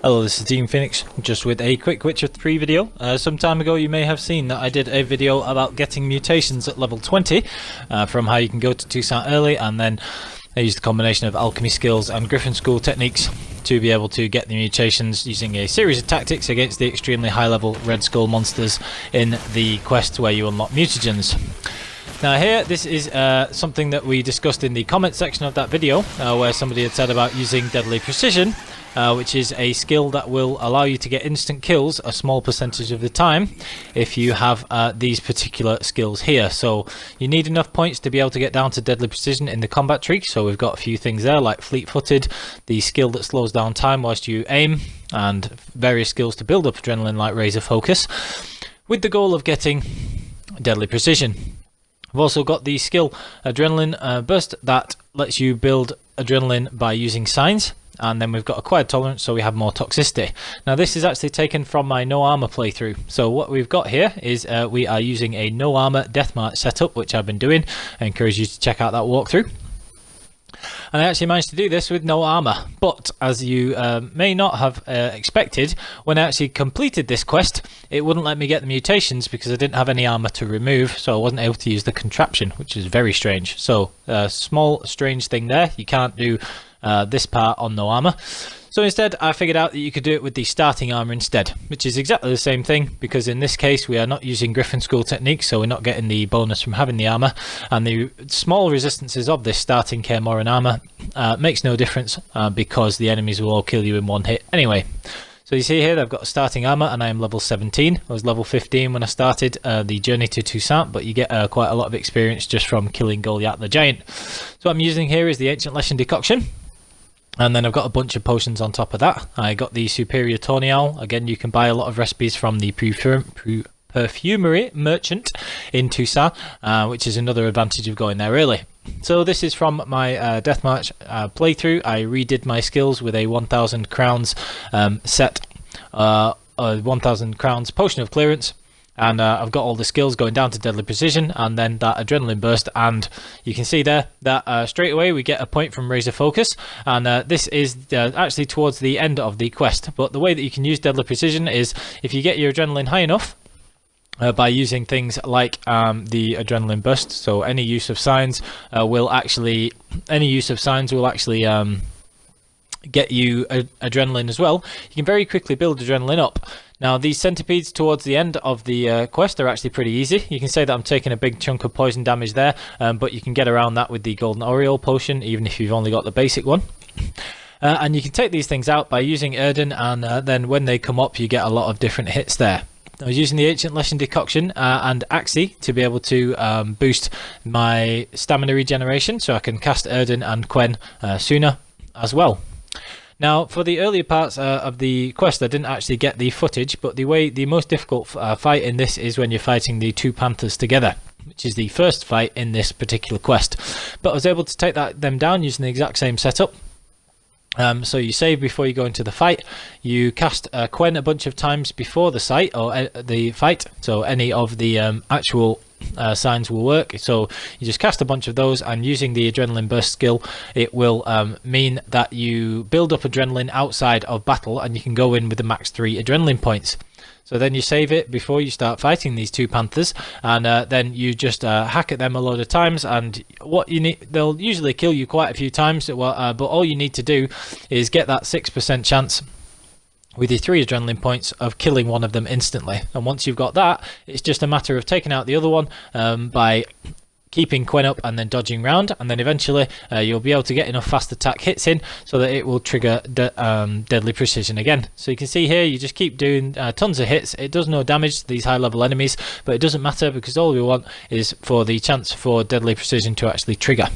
Hello, this is Team Phoenix, just with a quick Witcher 3 video. Some time ago you may have seen that I did a video about getting mutations at level 20, from how you can go to Toussaint early, and then I used a combination of alchemy skills and Griffin School techniques to be able to get the mutations using a series of tactics against the extremely high level Red Skull monsters in the quest where you unlock mutagens. Now here, this is something that we discussed in the comment section of that video, where somebody had said about using Deadly Precision, which is a skill that will allow you to get instant kills a small percentage of the time if you have these particular skills here. So you need enough points to be able to get down to Deadly Precision in the combat tree. So we've got a few things there like Fleet-footed, the skill that slows down time whilst you aim, and various skills to build up adrenaline like Razor Focus, with the goal of getting Deadly Precision. We've also got the skill Adrenaline Burst that lets you build adrenaline by using signs, and then we've got Acquired Tolerance, so we have more toxicity. Now this is actually taken from my No Armour playthrough. So what we've got here is we are using a No Armour Deathmarch setup, which I've been doing. I encourage you to check out that walkthrough. And I actually managed to do this with no armor, but as you may not have expected, when I actually completed this quest, it wouldn't let me get the mutations because I didn't have any armor to remove, so I wasn't able to use the contraption, which is very strange. So small strange thing there. You can't do this part on no armor. So instead, I figured out that you could do it with the starting armor instead, which is exactly the same thing, because in this case we are not using Griffin School techniques, so we're not getting the bonus from having the armor, and the small resistances of this starting K-Moran armor makes no difference because the enemies will all kill you in one hit anyway. So you see here I've got a starting armor and I am level 17. I was level 15 when I started the journey to Toussaint, but you get quite a lot of experience just from killing Goliath the Giant. So what I'm using here is the Ancient Leshen Decoction. And then I've got a bunch of potions on top of that. I got the Superior Tourneal. Again, you can buy a lot of recipes from the Perfumery Merchant in Toussaint, which is another advantage of going there early. So this is from my Deathmarch playthrough. I redid my skills with a 1000 crowns set, 1000 crowns potion of clearance. And I've got all the skills going down to Deadly Precision, and then that Adrenaline Burst, and you can see there that straight away we get a point from Razor Focus, and this is actually towards the end of the quest. But the way that you can use Deadly Precision is if you get your adrenaline high enough, by using things like the Adrenaline Burst. So any use of signs will actually get you adrenaline as well. You can very quickly build adrenaline up. Now these centipedes towards the end of the quest are actually pretty easy. You can say that I'm taking a big chunk of poison damage there, but you can get around that with the Golden Aureole potion, even if you've only got the basic one. And you can take these things out by using Erden, and then when they come up you get a lot of different hits there. I was using the Ancient Leshen Decoction and Axii to be able to boost my stamina regeneration, so I can cast Erden and Quen sooner as well. Now, for the earlier parts of the quest, I didn't actually get the footage, but the most difficult fight in this is when you're fighting the two panthers together, which is the first fight in this particular quest. But I was able to take them down using the exact same setup. So you save before you go into the fight. You cast Quen a bunch of times before the fight, so any of the actual signs will work. So you just cast a bunch of those, and using the Adrenaline Burst skill, it will mean that you build up adrenaline outside of battle, and you can go in with the max 3 adrenaline points. So then you save it before you start fighting these two panthers, and then you just hack at them a load of times, and what you need, they'll usually kill you quite a few times, but all you need to do is get that 6% chance with your 3 adrenaline points of killing one of them instantly. And once you've got that, it's just a matter of taking out the other one by keeping Quen up and then dodging round, and then eventually you'll be able to get enough fast attack hits in so that it will trigger Deadly Precision again. So you can see here you just keep doing tons of hits. It does no damage to these high level enemies, but it doesn't matter because all we want is for the chance for Deadly Precision to actually trigger.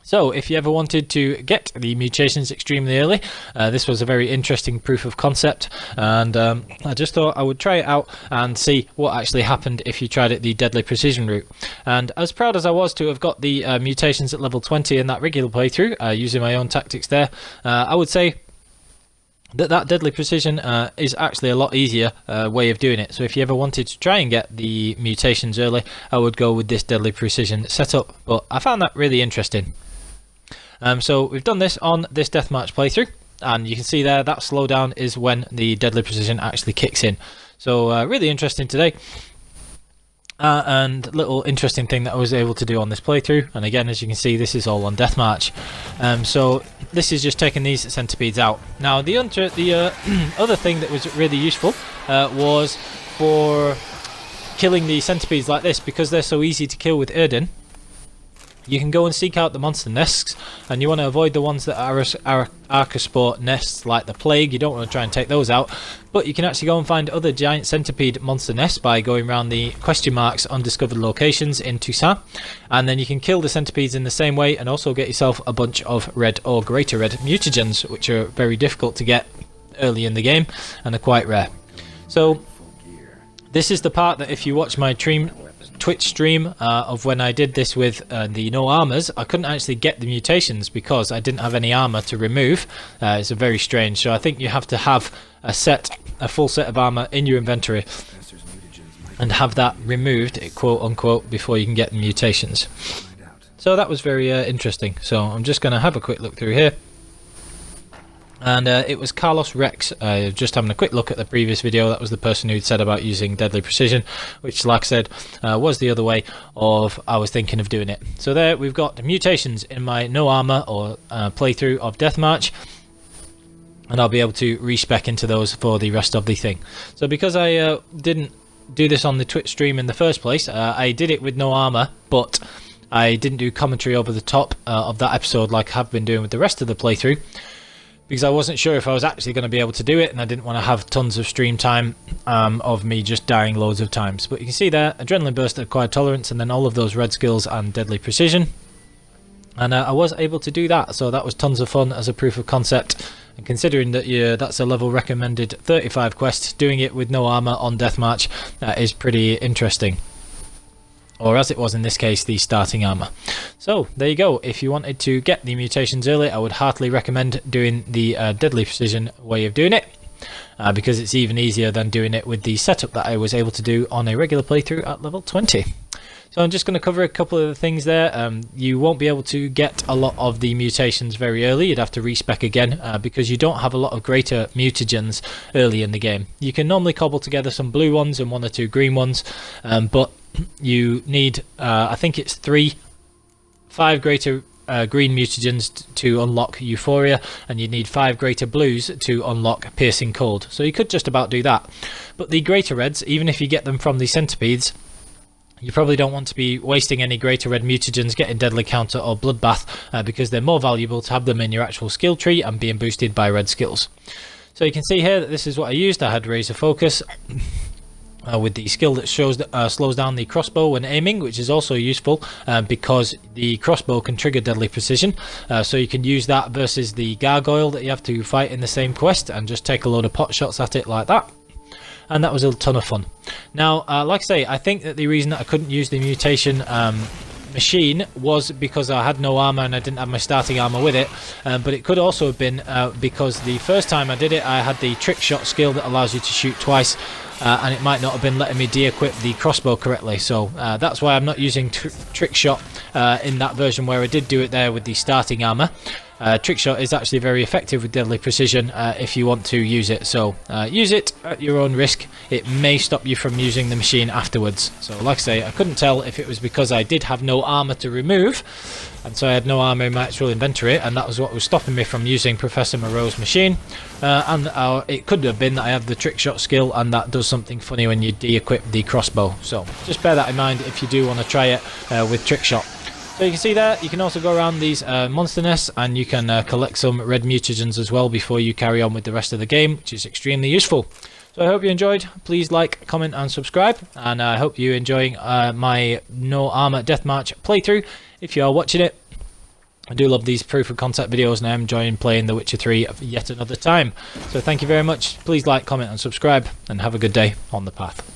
So if you ever wanted to get the mutations extremely early, this was a very interesting proof of concept, and I just thought I would try it out and see what actually happened if you tried it the Deadly Precision route. And as proud as I was to have got the mutations at level 20 in that regular playthrough, using my own tactics there, I would say that Deadly Precision is actually a lot easier way of doing it. So if you ever wanted to try and get the mutations early, I would go with this Deadly Precision setup, but I found that really interesting. So we've done this on this Deathmarch playthrough. and you can see there that slowdown is when the deadly precision actually kicks in. So really interesting today. And little interesting thing that I was able to do on this playthrough, and again, as you can see, this is all on deathmatch. So this is just taking these centipedes out. Now the other thing that was really useful was for killing the centipedes like this, because they're so easy to kill with Erdin. You can go and seek out the monster nests, and you want to avoid the ones that are archospore nests like the plague. You don't want to try and take those out, but you can actually go and find other giant centipede monster nests by going around the question marks undiscovered locations in Toussaint, and then you can kill the centipedes in the same way and also get yourself a bunch of red or greater red mutagens, which are very difficult to get early in the game and are quite rare. So this is the part that if you watch my Twitch stream of when I did this with the no armors, I couldn't actually get the mutations because I didn't have any armor to remove. It's a very strange. So I think you have to have a full set of armor in your inventory and have that removed, quote unquote, before you can get the mutations. So that was very interesting. So I'm just going to have a quick look through here. And it was Carlos Rex, just having a quick look at the previous video. That was the person who'd said about using deadly precision, which, like I said, was the other way of I was thinking of doing it. So there we've got the mutations in my no armor or playthrough of deathmatch, and I'll be able to respec into those for the rest of the thing. So because I didn't do this on the Twitch stream in the first place, I did it with no armor, but I didn't do commentary over the top of that episode like I have been doing with the rest of the playthrough, because I wasn't sure if I was actually going to be able to do it, and I didn't want to have tons of stream time of me just dying loads of times. But you can see there, adrenaline burst, acquired tolerance, and then all of those red skills and deadly precision. And I was able to do that, so that was tons of fun as a proof of concept. And considering that that's a level recommended 35 quest, doing it with no armor on deathmatch is pretty interesting. Or as it was in this case, the starting armor. So there you go. If you wanted to get the mutations early, I would heartily recommend doing the deadly precision way of doing it, because it's even easier than doing it with the setup that I was able to do on a regular playthrough at level 20. So I'm just going to cover a couple of the things there. You won't be able to get a lot of the mutations very early. You'd have to respec again because you don't have a lot of greater mutagens early in the game. You can normally cobble together some blue ones and 1 or 2 green ones, but you need, I think it's 5 greater green mutagens to unlock Euphoria, and you need 5 greater blues to unlock Piercing Cold. So you could just about do that. But the greater reds, even if you get them from the centipedes, you probably don't want to be wasting any greater red mutagens getting Deadly Counter or Bloodbath, because they're more valuable to have them in your actual skill tree and being boosted by red skills. So you can see here that this is what I used. I had Razor Focus with the skill that slows down the crossbow when aiming, which is also useful because the crossbow can trigger deadly precision. So you can use that versus the gargoyle that you have to fight in the same quest and just take a load of pot shots at it like that. And that was a ton of fun. Now, like I say, I think that the reason that I couldn't use the mutation machine was because I had no armor and I didn't have my starting armor with it, but it could also have been because the first time I did it, I had the trick shot skill that allows you to shoot twice, and it might not have been letting me de-equip the crossbow correctly. So that's why I'm not using trick shot in that version where I did do it there with the starting armor. Trick shot is actually very effective with deadly precision if you want to use it, so use it at your own risk. It may stop you from using the machine afterwards. So like I say, I couldn't tell if it was because I did have no armor to remove, and so I had no armor in my actual inventory, and that was what was stopping me from using Professor Moreau's machine, and it could have been that I have the trick shot skill and that does something funny when you de-equip the crossbow. So just bear that in mind if you do want to try it with trick shot. So you can see there, you can also go around these monster nests, and you can collect some red mutagens as well before you carry on with the rest of the game, which is extremely useful. So I hope you enjoyed. Please like, comment and subscribe, and I hope you're enjoying my No Armour Deathmatch playthrough if you are watching it. I do love these proof of concept videos, and I'm enjoying playing The Witcher 3 yet another time. So thank you very much. Please like, comment and subscribe, and have a good day on the path.